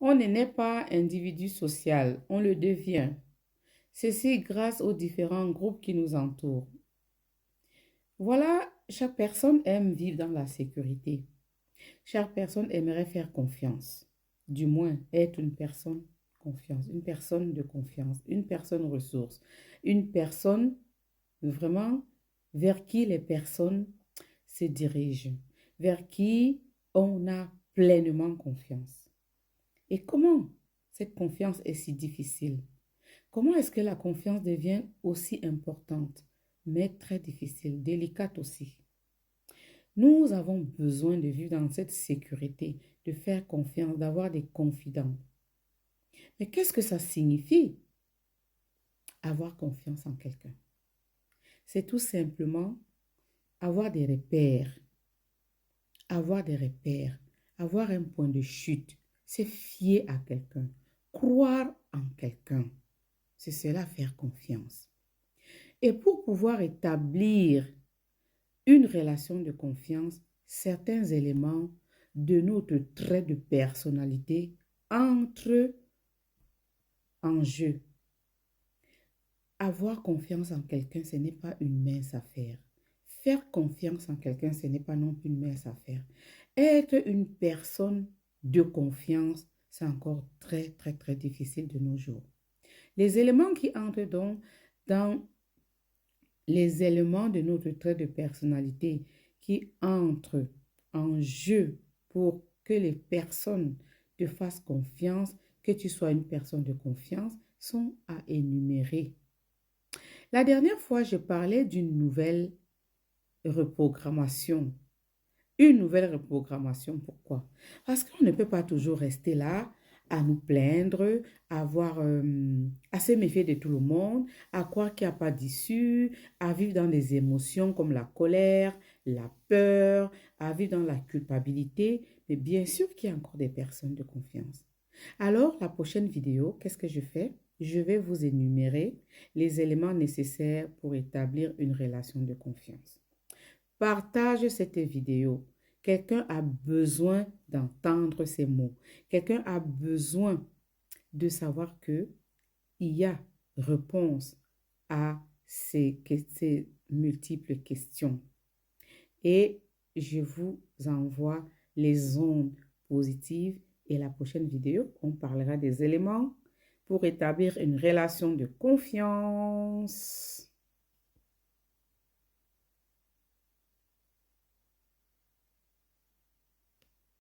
On ne naît pas individu social, on le devient. Ceci grâce aux différents groupes qui nous entourent. Voilà, chaque personne aime vivre dans la sécurité. Chaque personne aimerait faire confiance. Du moins, être une personne confiance, une personne de confiance, une personne ressource, une personne vraiment vers qui les personnes se dirigent, vers qui on a pleinement confiance. Et comment cette confiance est si difficile? Comment est-ce que la confiance devient aussi importante, mais très difficile, délicate aussi? Nous avons besoin de vivre dans cette sécurité, de faire confiance, d'avoir des confidents. Mais qu'est-ce que ça signifie, avoir confiance en quelqu'un? C'est tout simplement avoir des repères, avoir un point de chute, se fier à quelqu'un, croire en quelqu'un. C'est cela, faire confiance. Et pour pouvoir établir une relation de confiance, certains éléments de notre trait de personnalité entrent en jeu. Avoir confiance en quelqu'un, ce n'est pas une mince affaire. Faire confiance en quelqu'un, ce n'est pas non plus une mince affaire. Être une personne de confiance, c'est encore très, très, très difficile de nos jours. Les éléments qui entrent donc dans les éléments de notre trait de personnalité qui entrent en jeu pour que les personnes te fassent confiance, que tu sois une personne de confiance, sont à énumérer. La dernière fois, je parlais d'une nouvelle reprogrammation. Une nouvelle reprogrammation, pourquoi? Parce qu'on ne peut pas toujours rester là à nous plaindre, à se méfier de tout le monde, à croire qu'il n'y a pas d'issue, à vivre dans des émotions comme la colère, la peur, à vivre dans la culpabilité. Mais bien sûr qu'il y a encore des personnes de confiance. Alors, la prochaine vidéo, qu'est-ce que je fais? Je vais vous énumérer les éléments nécessaires pour établir une relation de confiance. Partage cette vidéo. Quelqu'un a besoin d'entendre ces mots. Quelqu'un a besoin de savoir que il y a réponse à ces multiples questions. Et je vous envoie les ondes positives et la prochaine vidéo, on parlera des éléments pour établir une relation de confiance.